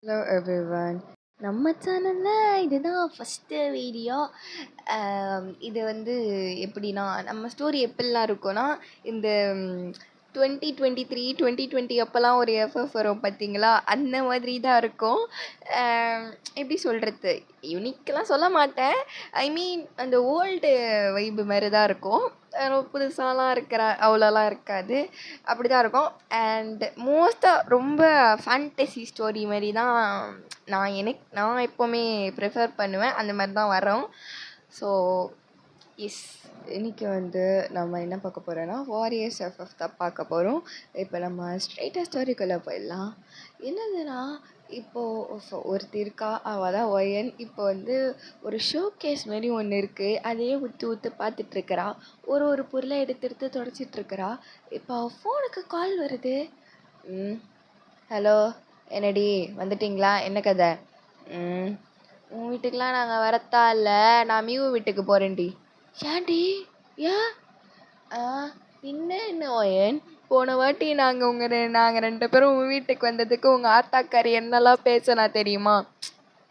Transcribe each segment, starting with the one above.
Hello everyone. நம்ம சேனலில் இதுதான் ஃபஸ்ட்டு வீடியோ. இது வந்து எப்படின்னா, நம்ம ஸ்டோரி எப்படிலாம் இருக்கும்னா, இந்த 2023 2020 அப்போல்லாம் ஒரு எஃப்எஃப் வரும் பார்த்தீங்களா, அந்த மாதிரி தான் இருக்கும். எப்படி சொல்கிறது, யூனிக்கெலாம் சொல்ல மாட்டேன். ஐ மீன் அந்த ஓல்டு வைப்பு மாதிரி தான் இருக்கும். புதுசாலாம் அவ்வளோலாம் இருக்காது. அப்படி தான் இருக்கும். அண்ட் மோஸ்ட்டாக ரொம்ப ஃபேண்டசி ஸ்டோரி மாதிரி தான் நான் எப்போவுமே ப்ரிஃபர் பண்ணுவேன். அந்த மாதிரி தான் வரோம். ஸோ எஸ், இன்றைக்கி வந்து நம்ம என்ன பார்க்க போகிறோன்னா, வாரியர்ஸ் எஃப்எஃப் தான் பார்க்க போகிறோம். இப்போ நம்ம ஸ்ட்ரெயிட்டாக ஸ்டோரிக்குள்ளே போயிடலாம். என்னதுன்னா, இப்போது ஒருத்தி இருக்கா, அவள் தான் ஒயன். இப்போ வந்து ஒரு ஷோ கேஸ் மாரி ஒன்று இருக்குது, அதையே ஊற்று பார்த்துட்ருக்கிறா. ஒரு பொருளை எடுத்து தொடச்சிட்ருக்கிறா. இப்போ அவள் ஃபோனுக்கு கால் வருது. ஹலோ, என்னடி வந்துட்டிங்களா, என்ன கதை? உன் வீட்டுக்கெலாம் நாங்கள் வரத்தா இல்லை, நான் மியூ வீட்டுக்கு போகிறேன்டி. ஏன்டி? ஏன்? பின்ன என்ன ஒயன், போன வாட்டி நாங்கள் 2 பேரும் உங்கள் வீட்டுக்கு வந்ததுக்கு உங்கள் ஆத்தாக்காரி என்னெல்லாம் பேசினா தெரியுமா?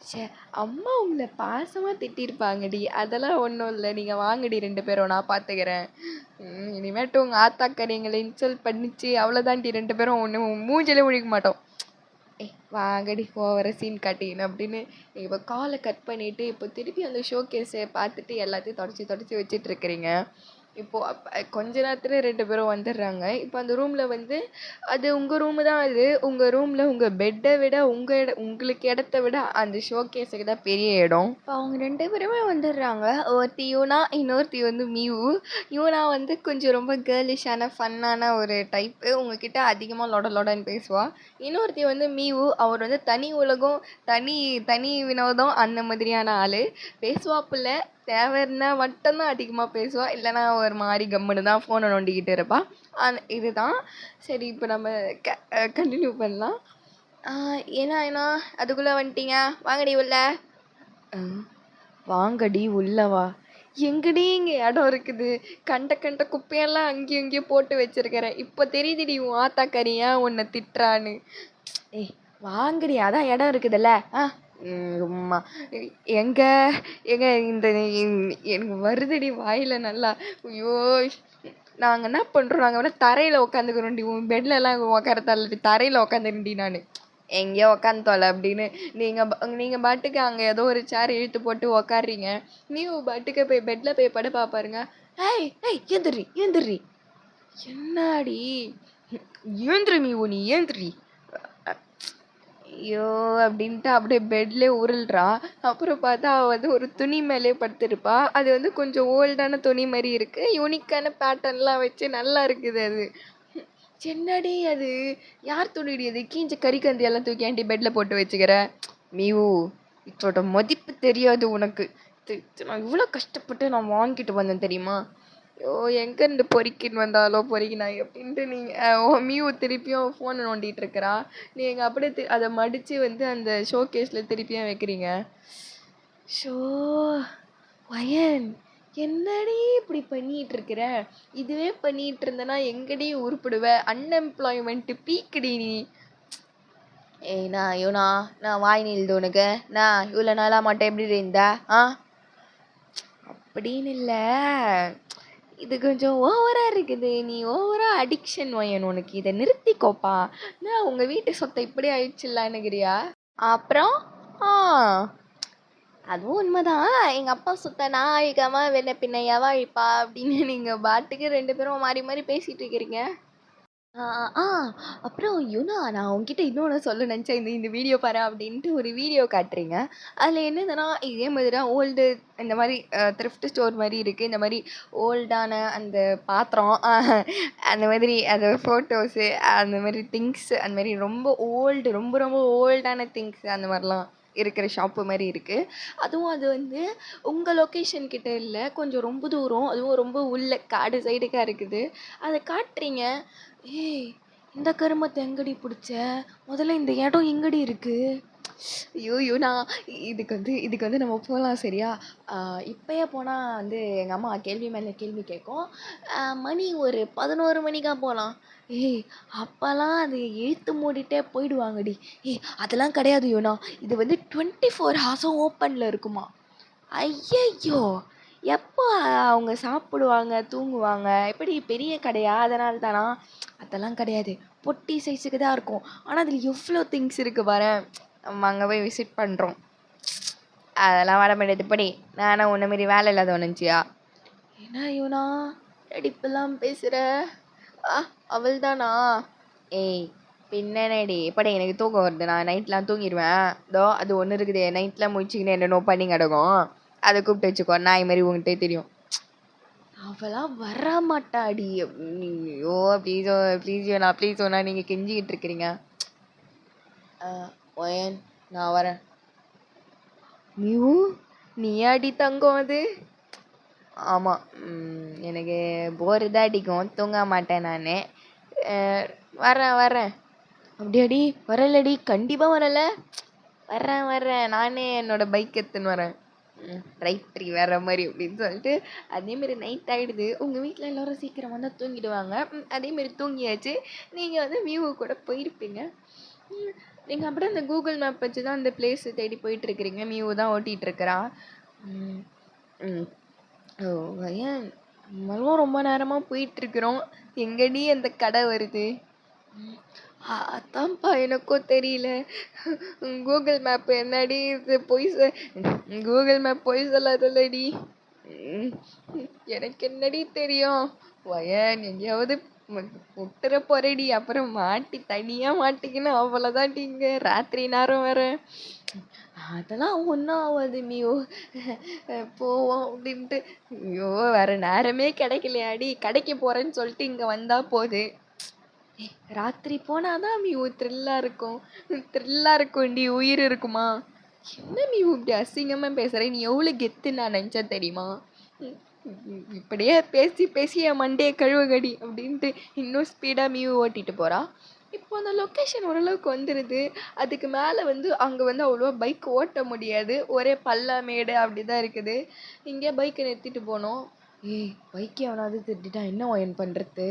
சே, அம்மா உங்களை பாசமாக திட்டிருப்பாங்கடி, அதெல்லாம் ஒன்றும் இல்லை. நீங்கள் வாங்கடி 2 பேரும், நான் பார்த்துக்கிறேன். இனிமேட்டு உங்கள் ஆத்தாக்காரி எங்களை இன்சல்ட் பண்ணிச்சு, அவ்வளோதான்டி, 2 பேரும் ஒன்று மூஞ்சிலே முழிக்க மாட்டோம். வாங்கடி ஓவர சீன் காட்டின்னு அப்படின்னு இப்போ காலை கட் பண்ணிவிட்டு இப்போ திருப்பி அந்த ஷோ கேஸை பார்த்துட்டு எல்லாத்தையும் தொடச்சி வச்சிட்ருக்கிறீங்க. இப்போது கொஞ்ச நேரத்தில் 2 பேரும் வந்துடுறாங்க. இப்போ அந்த ரூமில் வந்து அது உங்கள் ரூமு தான். அது உங்கள் ரூமில் உங்கள் பெட்டை விட உங்களுக்கு இடத்த விட அந்த ஷோ கேஸுக்கு தான் பெரிய இடம். இப்போ அவங்க 2 பேருமே வந்துடுறாங்க. ஒருத்தி யூனா, இன்னொருத்தி வந்து மியூ. யூனா வந்து கொஞ்சம் ரொம்ப கேர்லிஷான ஃபன்னான ஒரு டைப்பு, உங்ககிட்ட அதிகமாக லொடன்னு பேசுவாள். இன்னொருத்தி வந்து மியூ, அவர் வந்து தனி உலகம், தனி வினோதம், அந்த மாதிரியான ஆள். பேசுவாப்புல தேவைன்னா மட்டும்தான் அதிகமாக பேசுவாள், இல்லைனா ஒரு மாதிரி கம்முன்னு தான் ஃபோனை நோண்டிக்கிட்டு இருப்பாள். இதுதான் சரி. இப்போ நம்ம கண்டினியூ பண்ணலாம். ஏன்னா அதுக்குள்ளே வந்துட்டீங்க, வாங்கடி உள்ள. வாங்கடி உள்ளவா? எங்கடி இங்கே இடம் இருக்குது? கண்ட குப்பையெல்லாம் அங்கேயும் இங்கேயும் போட்டு வச்சிருக்கிறேன். இப்போ தெரியுதுடி உன் ஆத்தாக்கறியா உன்னை திட்டுறான்னு. வாங்கடி, அதான் இடம் இருக்குதுல்ல. சும்மா எங்க இந்த எனக்கு வருதுடி வாயில் நல்லா. ஐயோ, நாங்கள் என்ன பண்ணுறோம், நாங்கள் வேணால் தரையில் உட்காந்துக்கிறோண்டி, உன் பெட்லலாம் உட்காரத்தால தரையில் உட்காந்துருண்டி. நான் எங்கேயோ உக்காந்தோல அப்படின்னு நீங்கள் பாட்டுக்கு அங்கே ஏதோ ஒரு சேர் இழுத்து போட்டு உக்காடுறீங்க. நீயும் பாட்டுக்கு போய் பெட்டில் போய் படுப்பா பாருங்க. ஏய் ஏந்திரி. என்னாடி? ஏந்திரி நீ ஏந்திரி. ஐயோ அப்படின்ட்டு அப்படியே பெட்லேயே உருள்றா. அப்புறம் பார்த்தா அவள் வந்து ஒரு துணி மேலே படுத்திருப்பா. அது வந்து கொஞ்சம் ஓல்டான துணி மாதிரி இருக்குது, யூனிக்கான பேட்டர்ன்லாம் வச்சு நல்லா இருக்குது. அது என்னடி, அது யார் துணிடி? அது கீஞ்ச கறிக்கந்தியெல்லாம் தூக்கி ஆண்டி பெட்டில் போட்டு வச்சுக்கிற. மியூ, இதோட மதிப்பு தெரியாது உனக்கு. நான் இவ்வளோ கஷ்டப்பட்டு நான் வாங்கிட்டு வந்தேன் தெரியுமா? ஐயோ, எங்கேருந்து பொறிக்கின்னு வந்தாலோ பொறிக்கினாய் அப்படின்ட்டு நீங்கள் மியூ திருப்பியும் ஃபோனை நோண்டிகிட்டு இருக்கிறா. நீங்கள் அப்படியே அதை மடித்து வந்து அந்த ஷோ கேஸில் திருப்பியும் வைக்கிறீங்க. ஷோ வயன், என்னடி இப்படி பண்ணிகிட்டு இருக்கிற? இதுவே பண்ணிகிட்டு இருந்தேன்னா எங்கடி உருப்பிடுவ? அன்எம்ப்ளாய்மெண்ட்டு பீக்குடி நீ. யோனா, நான் வாய் நில்து உனக்கு. நான் இவ்வளோ நாளாக மட்டும் எப்படி இருந்தா? அப்படின்னு இல்லை, இது கொஞ்சம் ஓவராக இருக்குது. நீ ஓவராக அடிக்ஷன் வயன் உனக்கு. இதை நிறுத்திக்கோப்பா. நான் உங்கள் வீட்டு சொத்தை இப்படி ஆயிடுச்சுல்லான்னுக்கிறியா? அப்புறம் அதுவும் உண்மைதான். எங்கள் அப்பா சொத்தை நான் அழிக்காமல் வெண்ண பின்னையாவா அழிப்பா அப்படின்னு நீங்கள் பாட்டுக்கு 2 பேரும் மாறி மாறி பேசிகிட்டு இருக்கிறீங்க. அப்புறம் யுனா, நான் உங்ககிட்ட இன்னொன்று சொல்ல நினச்சேன். இந்த வீடியோ பாரு அப்படின்ட்டு ஒரு வீடியோ காட்டுறீங்க. அதில் என்னதுன்னா, இதே மாதிரி தான் ஓல்டு இந்த மாதிரி த்ரிஃப்ட் ஸ்டோர் மாதிரி இருக்குது. இந்த மாதிரி ஓல்டான அந்த பாத்திரம், அந்த மாதிரி அந்த ஃபோட்டோஸு, அந்த மாதிரி திங்ஸு, அந்த மாதிரி ரொம்ப ரொம்ப ஓல்டான திங்ஸு அந்த மாதிரிலாம் இருக்கிற ஷாப்பு மாதிரி இருக்குது. அதுவும் அது வந்து உங்கள் லொக்கேஷன் கிட்ட இல்லை, கொஞ்சம் ரொம்ப தூரம், அதுவும் ரொம்ப உள்ள காடு சைடுக்காக இருக்குது. அதை காட்டுறீங்க. ஏய், இந்த கருமத்தை எங்கடி பிடிச்ச? முதல்ல இந்த இடம் எங்கடி இருக்குது? ஐயோ! யுவனா இதுக்கு வந்து நம்ம போலாம் சரியா? இப்பயே போனா வந்து எங்க அம்மா கேள்வி மேல கேள்வி கேட்கும். மணி ஒரு 11 மணிக்கா போலாம். ஏய்! அப்பலாம் அது இழுத்து மூடிட்டே போயிடுவாங்கடி. அதெல்லாம் கிடையாது யுவனா. இது வந்து 24 ஹார்ஸும் ஓப்பன்ல இருக்குமா. ஐயய்யோ! எப்போ அவங்க சாப்பிடுவாங்க, தூங்குவாங்க? எப்படி பெரிய கடையா? அதனால தானா? அதெல்லாம் கிடையாது. பொட்டி சைஸுக்கு தான் இருக்கும். ஆனா அதில எவ்ளோ திங்ஸ் இருக்கு பாரேன். நம்ம அங்க போய் விசிட் பண்றோம். அதெல்லாம் வர முடியாது போடி. நான் என்ன உன்ன மாரி வேலை இல்லாதவ நினச்சியா? என்ன யுவனா? என்னடி இப்படிலாம் பேசுற? ஆ அவள்தானா? ஏய்! பின்ன என்னடி? எப்படி எனக்கு தூக்கம் வருது. நான் நைட்லாம் தூங்கிருவேன். இதோ அது ஒண்ணு இருக்குதே. நைட்ல முழிச்சுக்கின்னு என்னென்னமோ பண்ணி கிடக்கும். அத கூப்பிட்டு வச்சுக்கோ. நாய் மாரி உன்கிட்டயே தெரியும். அவளாம் வரமாட்டாடி. ஐயோ! Please please Yuvana please Yuvana நீங்க கெஞ்சிக்கிட்டு இருக்கிறீங்க. ஒயன் நான் வரேன். மியூ நீயாடி தங்கம் அது? ஆமா. எனக்கு போர் தான் அடிக்கும். தூங்க மாட்டேன் நானு. வரேன். அப்படியாடி? வரலடி? கண்டிப்பா வரல? வரேன். நானே என்னோட பைக் எடுத்துன்னு வரேன். ரைட்ரி வேற மாரி அப்படின்னு சொல்லிட்டு அதேமாரி நைட் ஆயிடுது. உங்க வீட்ல எல்லாரும் சீக்கிரம் வந்தா தூங்கிடுவாங்க. அதேமாரி தூங்கியாச்சு. நீங்க வந்து வியூ கூட போயிருப்பீங்க. நீங்க அப்படியே அந்த கூகுள் மேப் வச்சு தான் அந்த பிளேஸ் தேடி போயிட்டு இருக்கிறீங்க. மியூ தான் ஓட்டிட்டு இருக்கிறா. ம், ம். ஓ ஏன் நம்மளும் ரொம்ப நேரமா போயிட்டு இருக்கிறோம். எங்கடி அந்த கடை வருது? அதான்ப்பா எனக்கும் தெரியல. கூகுள் மேப் என்னடி இது கூகுள் மேப் பொய் சொல்லாதல்லடி. எனக்கு என்னடி தெரியும்? வயன் எங்கேயாவது விட்டுற போறேடி. அப்புறம் தனியா மாட்டிக்கின்னு அவ்வளோதான்டி. இங்க ராத்திரி நேரம் வேற. அதெல்லாம் ஒன்றும் ஆகாது மியோ. போவோம் அப்படின்ட்டு. ஐயோ வேற நேரமே கிடைக்கலையாடி. கடைக்கு போறேன்னு சொல்லிட்டு இங்க வந்தா போகுது. ராத்திரி போனாதான் மியூ த்ரில்லா இருக்கும்டி. உயிர் இருக்குமா? என்ன மியூ இப்படி அசிங்கமா பேசுற? நீ எவ்வளவு கெத்து நான் நினைச்சா தெரியுமா? இப்படியே பேசி பேசி என் மண்டையை கழுவகடி அப்படின்ட்டு இன்னும் ஸ்பீடா மியூ ஓட்டிட்டு போறா. இப்போ அந்த லொக்கேஷன் ஓரளவுக்கு வந்துடுது. அதுக்கு மேலே வந்து அங்கே வந்து அவ்வளோவா பைக் ஓட்ட முடியாது. ஒரே மேடு அப்படிதான் இருக்குது. இங்கே பைக்கை நிறுத்திட்டு போனோம். பைக்கை எவனாவது திருடிட்டா என்ன ஒயன் பண்ணுறது?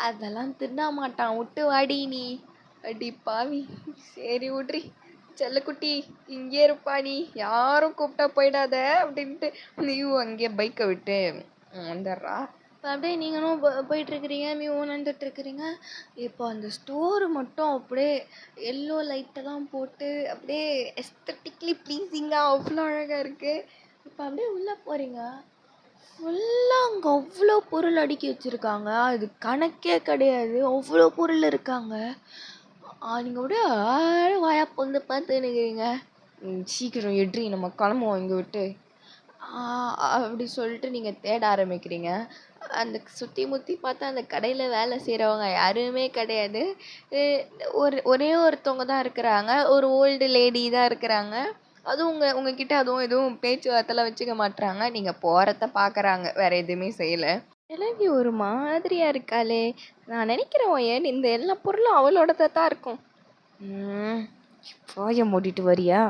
அதெல்லாம் திருட மாட்டான். விட்டு வாடி நீ. அடி பாவி. சரி விட்ரி. செல்லக்குட்டி இங்கே இருப்பா நீ. யாரும் கூப்பிட்டா போயிடாத அப்படின்ட்டு நீயும் அங்கேயே பைக்கை விட்டு வந்துடுறா. இப்போ அப்படியே நீங்களும் போயிட்டுருக்கிறீங்க. மியூவும் நடந்துட்டுருக்கிறீங்க. இப்போ அந்த ஸ்டோரு மட்டும் அப்படியே எல்லோ லைட்டெல்லாம் போட்டு அப்படியே எஸ்தட்டிக்லி ப்ளீஸிங்காக அவ்வளோ அழகாக இருக்குது. இப்போ அப்படியே உள்ளே போகிறீங்க. ஃபுல்லாக அங்கே அவ்வளோ பொருள் அடுக்கி வச்சுருக்காங்க. அது கணக்கே கிடையாது. அவ்வளோ பொருள் இருக்காங்க. நீங்கள் அப்படியே வாயா பொந்து பார்த்துன்னு இருக்கிறீங்க. சீக்கிரம் எட்ரி நம்ம கிளம்புவோம் இங்கே விட்டு. அப்படி சொல்லிட்டு நீங்கள் தேட ஆரம்பிக்கிறீங்க. அந்த சுற்றி முற்றி பார்த்தா அந்த கடையில் வேலை செய்கிறவங்க யாருமே கிடையாது. ஒரே ஒருத்தவங்க தான் இருக்கிறாங்க. ஒரு ஓல்டு லேடி தான் இருக்கிறாங்க. அதுவும் உங்ககிட்ட அதுவும் எதுவும் பேச்சுவார்த்தைலாம் வச்சுக்க மாட்றாங்க. நீங்கள் போகிறத பார்க்குறாங்க. வேறு எதுவுமே செய்யலை. கிழவி ஒரு மாதிரியா இருக்காளே. நான் நினைக்கிறேன் ஏன் இந்த எல்லா பொருளும் அவளோடத தான் இருக்கும். வாயை மூடிட்டு வரியா?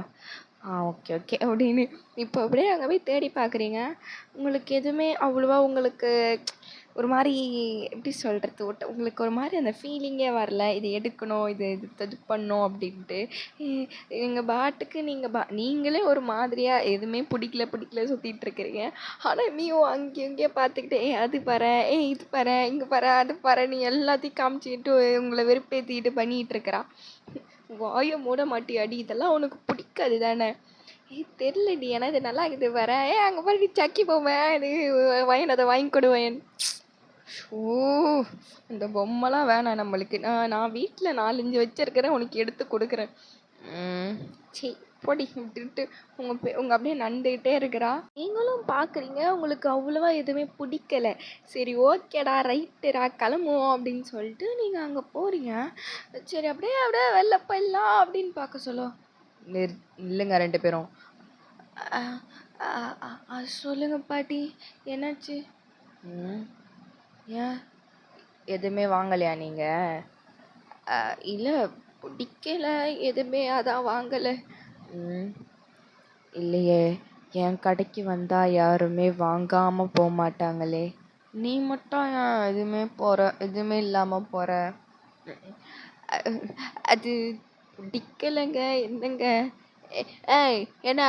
ஓகே அப்படின்னு இப்போ அப்படியே அங்கே போய் தேடி பார்க்குறீங்க. உங்களுக்கு எதுவுமே அவ்வளோவா உங்களுக்கு ஒரு மாதிரி எப்படி சொல்கிறது? உங்களுக்கு ஒரு மாதிரி அந்த ஃபீலிங்கே வரல. இது எடுக்கணும், இது பண்ணணும் அப்படின்ட்டு. நீங்கள் பாட்டுக்கு நீங்களே ஒரு மாதிரியாக எதுவுமே பிடிக்கல சுற்றிட்டு இருக்கிறீங்க. ஆனால் நீயும் அங்கேயும் இங்கேயே பார்த்துக்கிட்டு அது பாரேன், இது பாரேன், இங்கே பாரேன், அது பாரேன், நீ எல்லாத்தையும் காமிச்சிக்கிட்டு உங்களை வெறுப்பேற்றிக்கிட்டு பண்ணிகிட்டு இருக்கிறா. வாயை மூட மாட்டியாடி? இதெல்லாம் உனக்கு பிடிக்காது தானே? தெரிலடி. ஏன்னா இது நல்லா இருக்குது வரேன். அங்கே பாரு சக்கி போவேன். இது வயன் அதை வாங்கி கொடு வயன். இந்த பொம்மைலாம் வேணாம் நம்மளுக்கு. நான் வீட்டில் 4-5 வச்சிருக்கிறேன். உனக்கு எடுத்து கொடுக்குறேன். சரி போடி அப்படின்ட்டு உங்கள் அப்படியே நண்டுகிட்டே இருக்கிறா. நீங்களும் பார்க்குறீங்க. உங்களுக்கு அவ்வளோவா எதுவுமே பிடிக்கல. சரி ஓகேடா ரைட்டுடா கிளம்புவோம் அப்படின்னு சொல்லிட்டு நீங்கள் அங்கே போகிறீங்க. சரி அப்படியே வெளில போயிடலாம் அப்படின்னு பார்க்க சொல்ல இல்லைங்க 2 பேரும். சொல்லுங்க பாட்டி என்னாச்சு? ஏன் எதுவுமே வாங்கலையா நீங்கள்? இல்லை பிடிக்கல எதுவுமே, அதான் வாங்கலை. ம் இல்லையே, என் கடைக்கு வந்தால் யாருமே வாங்காமல் போக மாட்டாங்களே, நீ மட்டும் ஏன் எதுவுமே இல்லாமல் போகிற? அது பிடிக்கலைங்க. என்னங்க? ஏய் என்ன?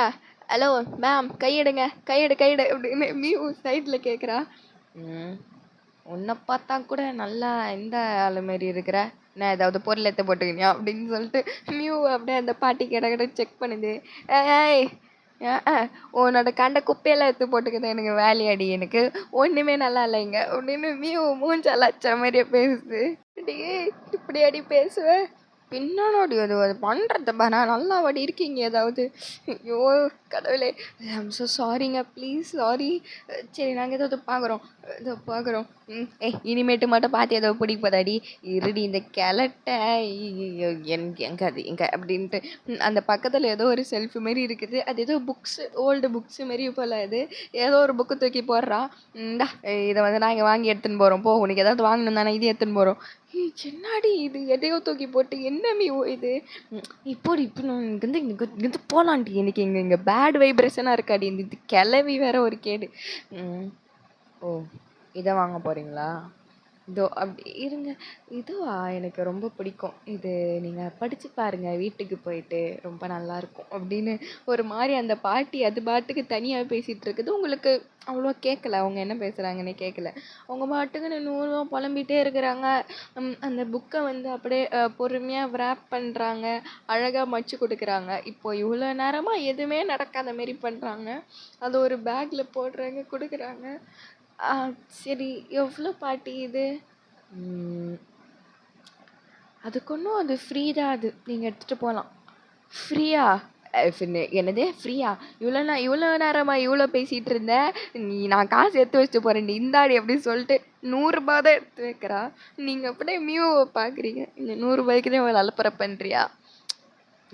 ஹலோ மேம், கையெடுங்க, கையெடு அப்படின்னு மியூ சைடில் கேட்குறா. உன்னை பார்த்தா கூட நல்லா இந்த ஆளு மாரி இருக்கிற, நான் ஏதாவது பொருள் எடுத்து போட்டுக்கினியா அப்படின்னு சொல்லிட்டு மியூ அப்படியே அந்த பாட்டி கிட்ட செக் பண்ணுது. ஏய் உன்னோட கண்ட குப்பையெல்லாம் எடுத்து போட்டுக்குது, எனக்கு வேலையாடி, எனக்கு ஒன்றுமே நல்லா இல்லைங்க அப்படின்னு மியூ மூஞ்சால அச்ச மாதிரியே பேசுது. இப்படி அடி பேசுவேன் பின்னாடி அது அது பண்ணுறத பாரு, நல்லா வாடி இருக்கீங்க ஏதாவது. ஐயோ கடவுளே, ஐம் ஸோ சாரிங்க, ப்ளீஸ் சாரி. சரி நாங்கள் பார்க்குறோம். இனிமேட்டு மட்டும் பார்த்து ஏதோ பிடிப்பதாடி, இருடி இந்த கிளட்ட எங்கே அப்படின்ட்டு அந்த பக்கத்தில் ஏதோ ஒரு செல்ஃபி மாரி இருக்குது, அது ஏதோ ஓல்டு புக்ஸு மாரி போல், அது ஏதோ ஒரு புக்கு தூக்கி போடுறா. இந்தா இதை வந்து நாங்கள் வாங்கி எடுத்துன்னு போகிறோம், போ உனக்கு ஏதாவது வாங்கணும் தானே, இது எடுத்துன்னு போகிறோம். என்னாடி இது, எதையோ தூக்கி போட்டு என்ன மியூ இது, இப்போ நான் இங்கேருந்து போகலான்டி, எனக்கு இங்கே பேட் வைப்ரேஷனாக இருக்காடி, இது கிளவி வேற ஒரு கேடு. ஓ இதை வாங்க போகிறீங்களா? இதோ அப்படி இருங்க. இதுவா எனக்கு ரொம்ப பிடிக்கும், இது நீங்கள் படித்து பாருங்கள் வீட்டுக்கு போயிட்டு, ரொம்ப நல்லாயிருக்கும் அப்படின்னு ஒரு மாதிரி அந்த பாட்டி அது பாட்டுக்கு தனியாக பேசிகிட்டு இருக்குது. உங்களுக்கு அவ்வளோ கேட்கல, அவங்க என்ன பேசுகிறாங்கன்னே கேட்கல. அவங்க பாட்டுக்கு நூறுரூவா புலம்பிகிட்டே இருக்கிறாங்க. அந்த புக்கை வந்து அப்படியே பொறுமையாக விராப் பண்ணுறாங்க, அழகாக மடிச்சு கொடுக்குறாங்க. இப்போ இவ்வளோ நேரமாக எதுவுமே நடக்காத மாரி பண்ணுறாங்க, அதை ஒரு பேக்கில் போடுறாங்க, கொடுக்குறாங்க. சரி எவ்வளோ பாட்டி இது? அதுக்கு ஒன்றும், அது ஃப்ரீ தான், அது நீங்கள் எடுத்துகிட்டு போகலாம். ஃப்ரீயா? என்னது ஃப்ரீயா? இவ்வளோ நேரமாக இவ்வளோ பேசிகிட்டு இருந்தேன், நான் காசு எடுத்து வச்சுட்டு போகிறேன், இந்தாடி அப்படின்னு சொல்லிட்டு 100 தான் எடுத்து வைக்கிறா. நீங்கள் அப்படியே மியூவை பார்க்குறீங்க, இந்த 100 தான் இவ்வளோ அலப்பறை பண்ணுறியா?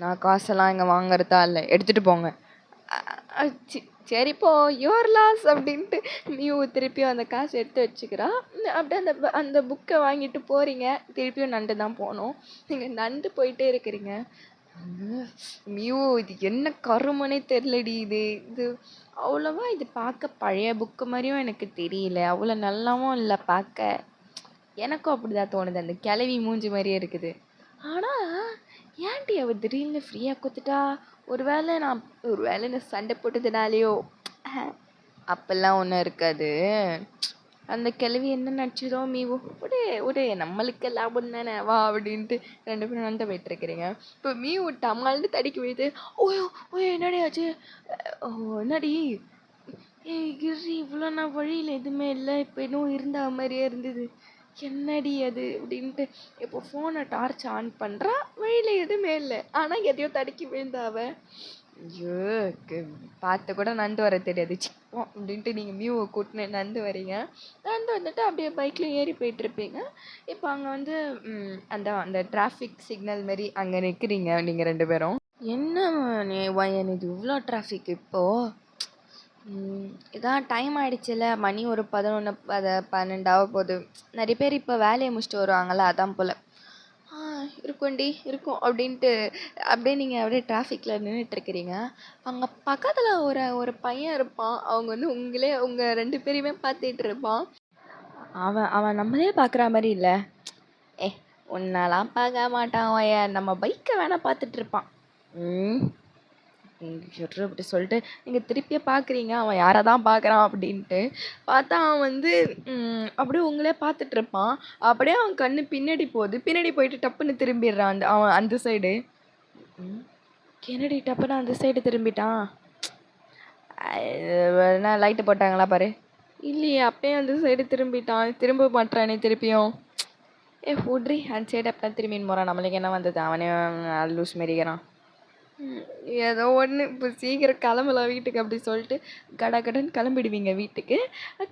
நான் காசெல்லாம் இங்கே வாங்குறதா இல்லை, எடுத்துகிட்டு போங்க. சரிப்போ யோர் லாஸ் அப்படின்ட்டு மியூ திருப்பியும் அந்த காசு எடுத்து வச்சுக்கிறா. அப்படியே அந்த புக்கை வாங்கிட்டு போகிறீங்க, திருப்பியும் நண்டு தான் போகணும். நீங்கள் நண்டு போயிட்டே இருக்கிறீங்க. மியூ இது என்ன கருமனே தெரிலடி, இது அவ்வளோவா இது பார்க்க பழைய புக்கு மாதிரியும் எனக்கு தெரியல, அவ்வளோ நல்லாவும் இல்லை பார்க்க. எனக்கும் அப்படிதான் தோணுது, அந்த கிளவி மூஞ்சி மாதிரியே இருக்குது. ஆனால் ஏன்டி அவள் திடீர்னு ஃப்ரீயாக கொடுத்துட்டா? ஒரு வேளை நான் சண்டை போட்டதுனாலையோ? அப்பெல்லாம் ஒன்றும் இருக்காது, அந்த கிழவி என்ன நடிச்சதோ மீவோ, விடு நம்மளுக்கு லாபம் தானே, வா அப்படின்ட்டு 2 பேரும் நண்டை போயிட்டுருக்கிறீங்க. இப்போ மீவு டமால்னு தடிக்க போயிட்டு, ஓயோ என்னடி ஆச்சு? என்னடி கிரி, இவ்வளோ நான் வழியில் எதுவுமே இல்லை, இப்போ இன்னும் இருந்த மாதிரியே இருந்தது, என்னடி அது அப்படின்ட்டு இப்போ ஃபோனை டார்ச் ஆன் பண்ணுறா, வழியில் எதுவுமே இல்லை, ஆனால் எதையோ தடுக்கி விழுந்தாவ. ஐயோ பார்த்து கூட நண்டு வர தெரியாது சிப்போம் அப்படின்ட்டு நீங்கள் மியூவை கூட்டினு நண்டு வரீங்க. நண்டு வந்துட்டு அப்படியே பைக்கில் ஏறி போயிட்டுருப்பீங்க. இப்போ அங்கே வந்து அந்த டிராஃபிக் சிக்னல் மாரி அங்கே நிற்கிறீங்க நீங்கள் 2 பேரும். என்ன இது இவ்வளோ டிராஃபிக் இப்போது? இதான் டைம் ஆகிடுச்சில்ல, மணி ஒரு 11 12 ஆக போகுது. நிறைய பேர் இப்போ வேலையை முடிச்சுட்டு வருவாங்கள்ல, அதான் போல். இருக்கும் அப்படின்ட்டு அப்படியே நீங்கள் அப்படியே டிராஃபிக்கில் நின்றுட்டுருக்கிறீங்க. அங்கே பக்கத்தில் ஒரு பையன் இருப்பான், அவங்க வந்து உங்கள் 2 பேரையுமே பார்த்துட்டு இருப்பான். அவன் நம்மளே பார்க்குற மாதிரி இல்லை, உன்னெல்லாம் பார்க்க மாட்டான், நம்ம பைக்கை வேணால் பார்த்துட்ருப்பான். அப்படி சொல்லிட்டு நீங்கள் திருப்பியே பார்க்குறீங்க, அவன் யாரை தான் பார்க்குறான் அப்படின்ட்டு. பார்த்தா அவன் வந்து அப்படியே உங்களே பார்த்துட்ருப்பான். அப்படியே அவன் கண்ணு பின்னாடி போயிட்டு டப்புன்னு திரும்பிடுறான் அவன் அந்த சைடு. கென்னடி டப்புன்னு அந்த சைடு திரும்பிட்டான். என்ன லைட்டு போட்டாங்களா பாரு? இல்லையே, அப்பயே அந்த சைடு திரும்பிட்டான், திரும்ப மாட்டானே திருப்பியும். விட்ரி, அந்த சைடு அப்போ திரும்பின்னு போகிறான், நம்மளுக்கு என்ன வந்தது, அவனே லூஸ் மாரிக்கிறான். ஏதோ ஒன்று, இப்போ சீக்கிரம் கிளம்பலாம் வீட்டுக்கு அப்படி சொல்லிட்டு கடன்னு கிளம்பிடுவீங்க வீட்டுக்கு.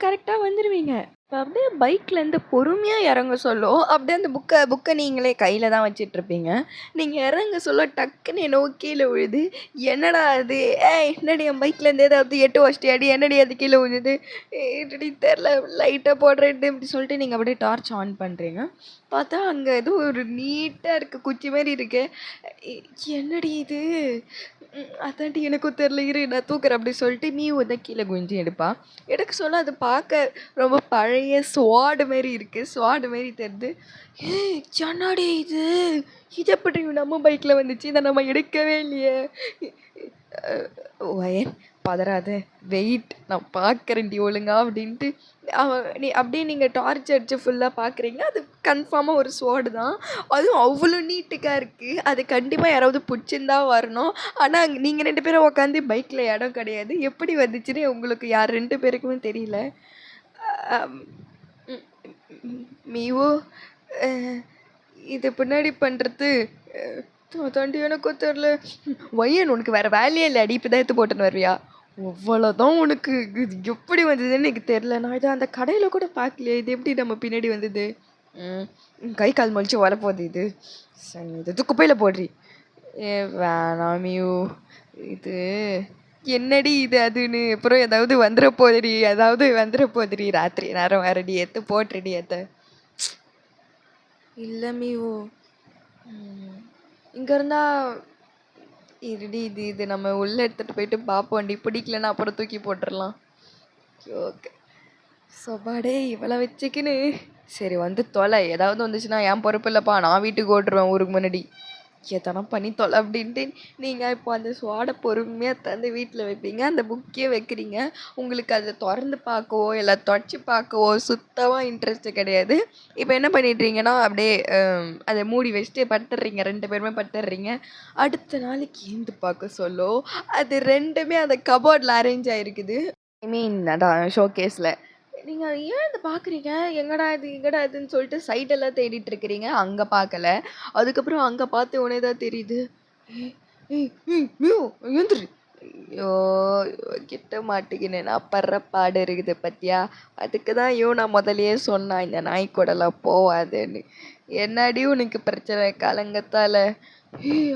கரெக்டாக வந்துடுவீங்க. இப்போ அப்படியே பைக்லேருந்து பொறுமையாக இறங்க சொல்லும் அப்படியே அந்த புக்கை நீங்களே கையில் தான் வச்சிட்ருப்பீங்க. நீங்கள் இறங்க சொல்ல டக்குன்னு என்னவோ கீழே விழுது. என்னடா அது? ஏய் என்னடி என் பைக்லேருந்து ஏதாவது எட்டு வச்சிட்டியாடி? என்னடி அது கீழே விழுது? என்னடி தெரில லைட்டாக போடுறேன்ட்டு இப்படி சொல்லிட்டு நீங்கள் அப்படியே டார்ச் ஆன் பண்ணுறீங்க. பார்த்தா அங்கே ஏதோ ஒரு நீட்டாக இருக்குது, குச்சி மாதிரி இருக்கு. என்னடி இது? அதான்டி எனக்கும் தெரில, இரு நான் தூக்குறேன் அப்படி சொல்லிட்டு மீவு தான் கீழே குனிஞ்சு எடுப்பா. எடுக்க சொல்ல அது பார்க்க ரொம்ப பழைய ஸ்வாடு மாரி இருக்கு. ஸ்வாடு மாரி தெரியுது. ஏய் என்னடி இது? இது எப்படி நம்ம பைக்ல வந்துச்சு? இதை நம்ம எடுக்கவே இல்லையே. ஒயன் பதறாத, வெயிட் நான் பார்க்குறேன்டி ஒழுங்கா அப்படின்ட்டு நீ அப்படியே நீங்கள் டார்ச் அடிச்சு ஃபுல்லாக பார்க்குறீங்க. அது கன்ஃபார்மாக ஒரு ஸ்வாடு தான். அதுவும் அவ்வளோ நீட்டுக்காக இருக்குது. அது கண்டிப்பாக யாராவது பிடிச்சிருந்தா வரணும். ஆனால் நீங்கள் 2 பேரும் உட்காந்து பைக்கில் இடம் கிடையாது. எப்படி வந்துச்சுன்னு உங்களுக்கு யார் 2 பேருக்குமே தெரியல. மீவோ இது பின்னாடி பண்ணுறது அதாண்டி எனக்கும் தெரில. ஒய்யன் உனக்கு வேறு வேலையே இல்லை அடி, இப்போ தான் எடுத்து போட்டுன்னு வருவியா? அவ்வளோதான் உனக்கு. இது எப்படி வந்ததுன்னு எனக்கு தெரில. நான் இதை அந்த கடையில் கூட பார்க்கலையே. இது எப்படி நம்ம பின்னாடி வந்தது? கை கால் மொழிச்சு வரப்போகுது இது. சரி இது குப்பையில் போடுறி. வேணாமியூ, இது என்னடி இது அதுன்னு அப்புறம் ஏதாவது வந்துட போகுதுடி ராத்திரி நேரம் வேறடி, எத்து போட்டுடி எத்த. இல்லை மியூ, இங்கே இருந்தா இருடி, இது நம்ம உள்ளே எடுத்துகிட்டு போயிட்டு பார்ப்போண்டி. பிடிக்கலன்னா அப்புறம் தூக்கி போட்டுடலாம். ஓகே சொபாடே இவளை வச்சுக்கின்னு சரி வந்து தொலை. ஏதாவது வந்துச்சுன்னா என் பொறுப்பு இல்லைப்பா, நான் வீட்டுக்கு ஓட்டுருவேன் ஊருக்கு முன்னாடி. எதனா பண்ணி தொலை அப்படின்ட்டு நீங்கள் இப்போ அந்த ஸ்வாடை பொறுமையாக தந்து வீட்டில் வைப்பீங்க. அந்த புக்கே வைக்கிறீங்க. உங்களுக்கு அதை திறந்து பார்க்கவோ இல்லை தொடச்சி பார்க்கவோ சுத்தமாக இன்ட்ரெஸ்ட்டு கிடையாது. இப்போ என்ன பண்ணிடுறீங்கன்னா அப்படியே அதை மூடி வச்சுட்டு படுத்துடுறீங்க. 2 பேருமே படுத்துடுறீங்க. அடுத்த நாளைக்கு ஏந்து பார்க்க சொல்லோ அது 2மே அந்த கபோர்டில் அரேஞ்ச் ஆகிருக்குது. ஐ மீன் அதான் ஷோகேஸில். நீங்கள் ஏன் இதை பார்க்குறீங்க? எங்கடா இதுன்னு சொல்லிட்டு சைட்டெல்லாம் தேடிட்டு இருக்கிறீங்க. அங்கே பார்க்கல. அதுக்கப்புறம் அங்கே பார்த்த உடனே தான் தெரியுது. எழுந்துரு. ஐயோ கிட்ட மாட்டிக்கினேன். நான் படுற பாடு இருக்குது பத்தியா? அதுக்கு தான் நான் முதலையே சொன்னான் இந்த நாய் கூடலாம் போவாதுன்னு. என்னடி உனக்கு பிரச்சனை காலங்கத்தால்?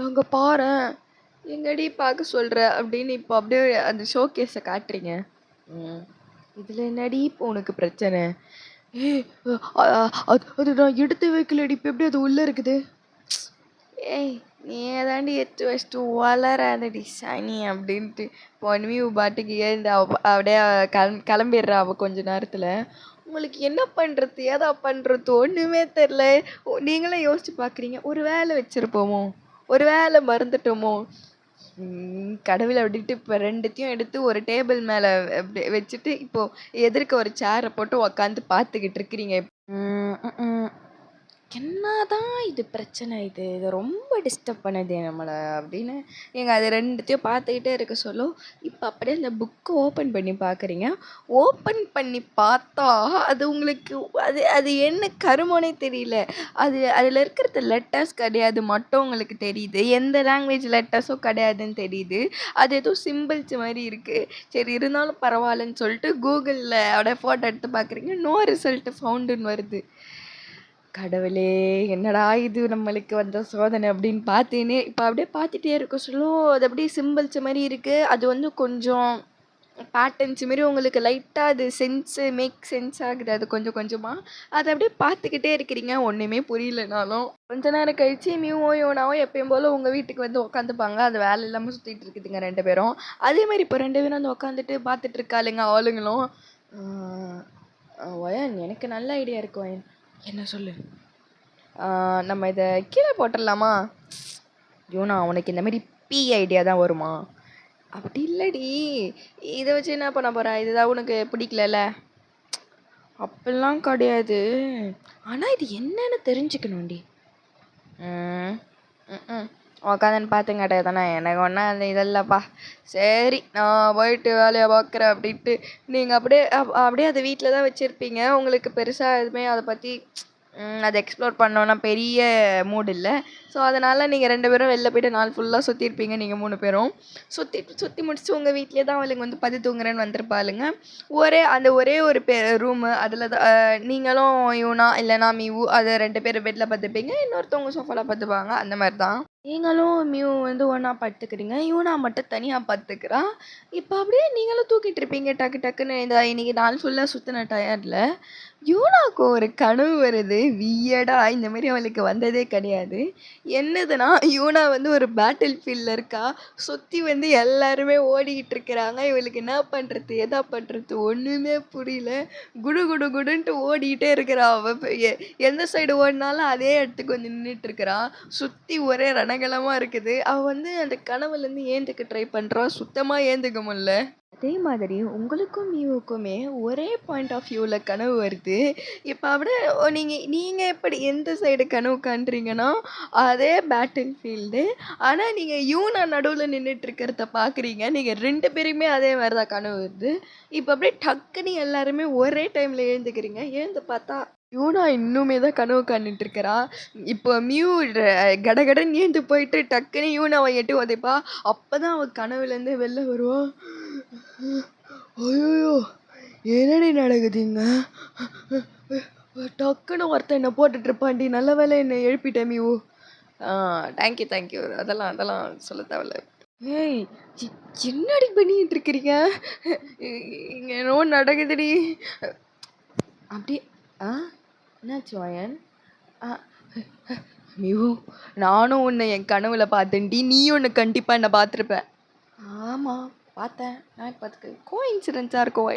அங்கே பாரேன். எங்கடி பார்க்க சொல்கிற அப்படின்னு இப்போ அப்படியே அந்த ஷோகேஸை காட்டுறீங்க. இதில் என்னடி இப்போ உனக்கு பிரச்சனை? அது நான் எடுத்து வைக்கலடி, இப்போ எப்படி அது உள்ளே இருக்குது? ஏய் நீ ஏதாண்டி எடுத்து வச்சுட்டு வளராதடி சனி அப்படின்ட்டு பொன்மியூ பாட்டுக்கு ஏந்து அப்படியே கிளம்பிடுறா அவள் கொஞ்ச நேரத்தில். உங்களுக்கு என்ன பண்ணுறது ஏதா பண்ணுறது ஒன்றுமே தெரில. நீங்களே யோசிச்சு பார்க்குறீங்க, ஒரு வேலை வச்சுருப்போமோ, ஒரு வேலை மறந்துட்டோமோ. கடவுளை விட்டுட்டு இப்போ 2த்தையும் எடுத்து ஒரு டேபிள் மேலே வச்சுட்டு இப்போது எதிர்க்க ஒரு சேரை போட்டு உக்காந்து பார்த்துக்கிட்டு இருக்கிறீங்க. என்னதான் இது பிரச்சனை? இது ரொம்ப டிஸ்டர்ப் பண்ணுது நம்மளை அப்படின்னு நீங்கள் அது 2த்தையும் பார்த்துக்கிட்டே இருக்க சொல்லும். இப்போ அப்படியே அந்த புக்கை ஓப்பன் பண்ணி பார்க்குறீங்க. ஓப்பன் பண்ணி பார்த்தா அது உங்களுக்கு அது என்ன கருமோனே தெரியல. அதில் இருக்கிறது லெட்டர்ஸ் கிடையாது மட்டும் உங்களுக்கு தெரியுது. எந்த லாங்குவேஜ் லெட்டர்ஸும் கிடையாதுன்னு தெரியுது. அது ஏதோ சிம்பிள்ஸ் மாதிரி இருக்குது. சரி இருந்தாலும் பரவாயில்லன்னு சொல்லிட்டு கூகுளில் அப்படியே ஃபோட்டோ எடுத்து பார்க்குறீங்க. நோ ரிசல்ட் ஃபவுண்டுன்னு வருது. கடவுளே என்னடா இது நம்மளுக்கு வந்த சோதனை அப்படின்னு பார்த்தேனே. இப்போ அப்படியே பார்த்துட்டே இருக்க சொல்லும். அது அப்படியே சிம்பிள்ஸ் மாதிரி இருக்குது. அது வந்து கொஞ்சம் பேட்டர்ன்ஸ் மாரி உங்களுக்கு லைட்டாக அது மேக் சென்ஸ் ஆகுது. அது கொஞ்சம் கொஞ்சமாக அதை அப்படியே பார்த்துக்கிட்டே இருக்கிறீங்க. ஒன்றுமே புரியலனாலும் கொஞ்ச நேரம் கழிச்சு மியூவோ யோனாவோ எப்பயும் போல் உங்கள் வீட்டுக்கு வந்து உட்காந்துப்பாங்க. அது வேலை இல்லாமல் சுற்றிட்டு இருக்குதுங்க 2 பேரும். அதே மாதிரி இப்போ 2 பேரும் வந்து உட்காந்துட்டு பார்த்துட்டு இருக்காளுங்க ஆளுங்களும். ஒயன் எனக்கு நல்ல ஐடியா இருக்கு ஒயன். என்ன சொல்லு? நம்ம இதை கீழே போட்டுடலாமா? யோனா உனக்கு இந்த மாதிரி ஐடியா தான் வருமா? அப்படி இல்லடி, இதை வச்சு என்ன பண்ண போகிறேன்? இதுதான் உனக்கு பிடிக்கலல்ல? அப்படிலாம் கிடையாது. ஆனால் இது என்னன்னு தெரிஞ்சுக்கணும்டி. உக்காந்துன்னு பார்த்துங்க தானே, எனக்கு ஒன்றா அந்த இதெல்லாம்ப்பா. சரி நான் போயிட்டு வேலையை பார்க்குறேன் அப்படின்ட்டு நீங்கள் அப்படியே அதை வீட்டில் தான் வச்சுருப்பீங்க. உங்களுக்கு பெருசாக எதுவுமே அதை பற்றி அத எக்ஸ்ப்ளோர் பண்ணோன்னா பெரிய மூட் இல்ல. ஸோ, அதனால நீங்க 2 பேரும் வெளில போயிட்டு நாள் ஃபுல்லா சுத்தியிருப்பீங்க நீங்க 3 பேரும். சுத்தி முடிச்சுட்டு உங்க வீட்லயே தான் அவளுங்க வந்து படுத்து தூங்குறேன்னு வந்திருப்பாளுங்க. ஒரே ஒரு ரூமு அதில தான் நீங்களும் யூனா இல்லன்னா மிவு அத 2 பேரும் பெட்ல படுத்துப்பீங்க. இன்னொருத்தவங்க சோஃபால படுத்துப்பாங்க. அந்த மாரி தான். நீங்களும் மியூ வந்து ஒண்ணா படுத்துக்கிறீங்க. யூனா மட்டும் தனியா படுத்துக்கிறா. இப்ப அப்படியே நீங்களும் தூங்கிட்டு இருப்பீங்க டக்கு டக்குன்னு. இன்னைக்கு நாள் ஃபுல்லா சுத்துன டயர்ட்ல. யூனாக்கு ஒரு கனவு வருது. வியர்டா இந்த மாரி அவளுக்கு வந்ததே கிடையாது. என்னதுன்னா, யூனா வந்து ஒரு பேட்டில் ஃபீல்ட்ல இருக்கா. சுத்தி வந்து எல்லாருமே ஓடிக்கிட்டு இருக்கிறாங்க. இவளுக்கு என்ன பண்றது? எதா பண்றது? ஒண்ணுமே புரியல. குடு குடு குடுன்ட்டு ஓடிக்கிட்டே இருக்கிறா. அவ எந்த சைடு ஓடுனாலும் அதே இடத்துக்கு வந்து நின்னுட்டு இருக்கிறா. சுத்தி ஒரே ரணகளமா இருக்குது. அவ வந்து அந்த கனவுலேருந்து ஏந்துக்க ட்ரை பண்றா. சுத்தமா ஏந்துக்க முடில. அதே மாதிரி உங்களுக்கும் மியூவுக்குமே ஒரே பாயிண்ட் ஆஃப் வியூல கனவு வருது. இப்ப அப்படியே நீங்க நீங்க எப்படி எந்த சைடு கனவு காண்றீங்கன்னா, அதே பேட்டில் ஃபீல்டு. ஆனா நீங்க யூனா நடுவுல நின்னுட்டு இருக்கிறத பார்க்குறீங்க. நீங்க 2 பேருமே அதே மாரி தான் கனவு வருது. இப்ப அப்படியே டக்குன்னு எல்லாருமே ஒரே டைம்ல எழுந்துக்கிறீங்க. எழுந்து பார்த்தா யூனா இன்னுமே தான் கனவு காண்டுட்டு இருக்கிறா. இப்போ மியூ கடகடன்னு எழுந்து போயிட்டு டக்குன்னு யூனாவை எட்டி உதைப்பா. அப்பதான் அவ கனவுலேருந்து வெளில வருவா. ஐயோ! என்னடி நடக்குது இங்க? டக்குன்னு ஒருத்தன் என்ன போட்டுட்டு இருப்பான்டி. நல்ல வேளை என்ன எழுப்பிட்ட மியூ. தேங்க்யூ. அதெல்லாம் சொல்ல தேவையில்ல. ஏய்! எ என்னடி பண்ணிட்டு இருக்கிறீங்க? இங்க என்னவோ நடக்குதுடி. அப்படியே ஆ என்னாச்சு வாயன்? அ மியூ, நானும் உன்னை என் கனவுல பார்த்தேன்டி. நீயும் உன்னை கண்டிப்பா என்ன பார்த்துருப்ப. ஆமா பார்த்தேன். நான் இப்ப அதுக்கு கோஇன்சிடென்ஸா இருக்கும்.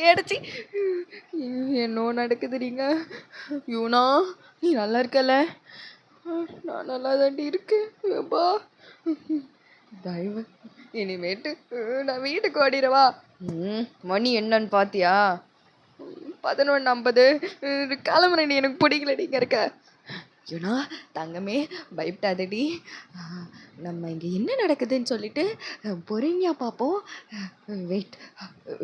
எடச்சி என்னோ நடக்குதுடிங்க. யூனா, நீ நல்லா இருக்கல? நான் நல்லா தாண்டி இருக்கேன். எப்பா தயவு இனிமேட்டு நான் வீட்டுக்கு ஓடிடவா? மணி என்னன்னு பாத்தியா? 11:50. கிளம்புறேன். எனக்கு பிடிக்கலடி இங்க இருக்க. யூனா தங்கமே பயப்படாதடி. நம்ம இங்கே என்ன நடக்குதுன்னு சொல்லிட்டு பொறுமையாக பார்ப்போம். வெயிட்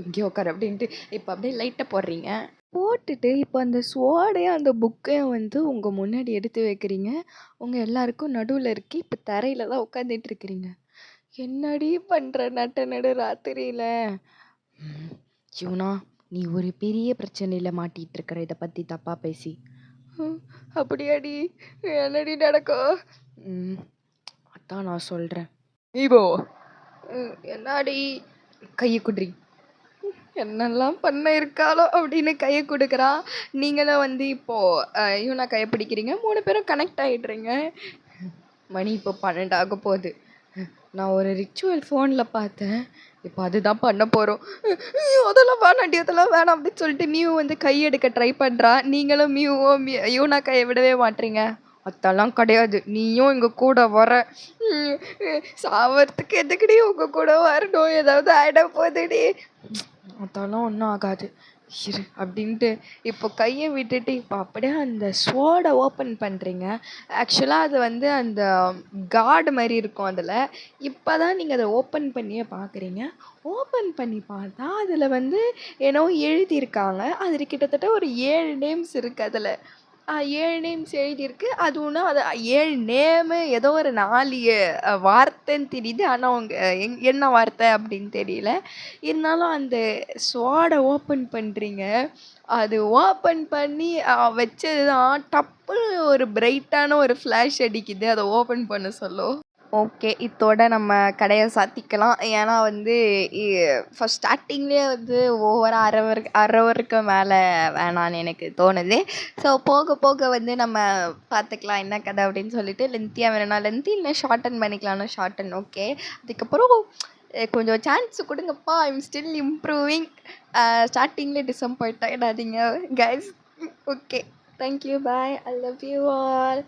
இங்கே உட்காரு அப்படின்ட்டு இப்போ அப்படியே லைட்டாக போடுறீங்க. போட்டுட்டு இப்போ அந்த ஸ்வாடையும் அந்த புக்கையும் வந்து உங்கள் முன்னாடி எடுத்து வைக்கிறீங்க. உங்கள் எல்லாருக்கும் நடுவில் இருக்கி இப்போ தரையில் தான் உட்காந்துட்டு இருக்கிறீங்க. என்னடி பண்ணுற நடு ராத்திரியில்? யூனா, நீ ஒரு பெரிய பிரச்சனையில் மாட்டிகிட்டு இருக்கிற இதை பற்றி தப்பாக பேசி. அப்படியாடி? என்னடி நடக்கும்? அதான் நான் சொல்கிறேன். நீபோ என்னாடி? கையை குடுறி. என்னெல்லாம் பண்ண இருக்காளோ அப்படின்னு கையை கொடுக்குறா. நீங்களும் வந்து இப்போது யூனா கையை பிடிக்கிறீங்க. 3 பேரும் கனெக்ட் ஆகிடுறீங்க. மணி இப்போ 12 ஆக போகுது. நான் ஒரு ரிச்சுவல் ஃபோனில் பார்த்தேன். இப்போ அதுதான் பண்ண போகிறோம். அதெல்லாம் வேணாம் அப்படின்னு சொல்லிட்டு மியூ வந்து கையெடுக்க ட்ரை பண்ணுறா. நீங்களும் யூனா கையை விடவே மாட்டீங்க. அதெல்லாம் கிடையாது. நீயும் எங்கள் கூட வர. சாவறதுக்கு எதுக்குடி உங்கள் கூட வரணும்? ஏதாவது ஆகிட போகுதுடி. அதெல்லாம் ஒன்றும் ஆகாது இரு அப்படின்ட்டு இப்போ கையை விட்டுட்டு இப்போ அப்படியே அந்த ஸ்வாடை ஓப்பன் பண்ணுறீங்க. ஆக்சுவலாக அது வந்து அந்த கார்டு மாதிரி இருக்கும் அதில். இப்போ தான் நீங்கள் அதை ஓப்பன் பண்ணியே பார்க்குறீங்க. ஓப்பன் பண்ணி பார்த்தா அதில் வந்து ஏன்னோ எழுதியிருக்காங்க. அதில் கிட்டத்தட்ட ஒரு 7 நேம்ஸ் இருக்குது அதில். 7 நேம்ஸ் எழுதியிருக்கு. அது ஒன்றும் அது 7 நேமு ஏதோ ஒரு 4 வார்த்தைன்னு தெரியுது. ஆனால் அவங்க என்ன வார்த்தை அப்படின்னு தெரியல. இருந்தாலும் அந்த ஸ்வாடை ஓப்பன் பண்ணுறீங்க. அது ஓப்பன் பண்ணி வச்சது தான் டப்புன்னு ஒரு பிரைட்டான ஒரு ஃப்ளாஷ் அடிக்குது. அதை ஓப்பன் பண்ண சொல்லும். ஓகே. இத்தோட நம்ம கடைய சாத்திக்கலாம். ஏன்னா வந்து ஃபர்ஸ்ட் ஸ்டார்ட்டிங்லேயே வந்து ஓவரா 1/2 ஹவருக்கு மேலே வேணான்னு எனக்கு தோணுது. ஸோ போக போக வந்து நம்ம பார்த்துக்கலாம் என்ன கதை அப்படின்னு சொல்லிட்டு. லென்த்தியாக வேணும்னா லென்த்தி, இல்லை ஷார்ட்டன் பண்ணிக்கலாம்னா ஷார்ட்டன். ஓகே. அதுக்கப்புறம் கொஞ்சம் சான்ஸ் கொடுங்கப்பா. I'm still improving. ஸ்டார்டிங்லேயே டிசப்பாயிண்ட் ஆகிடாதீங்க guys. Okay. Thank you. Bye. I love you all.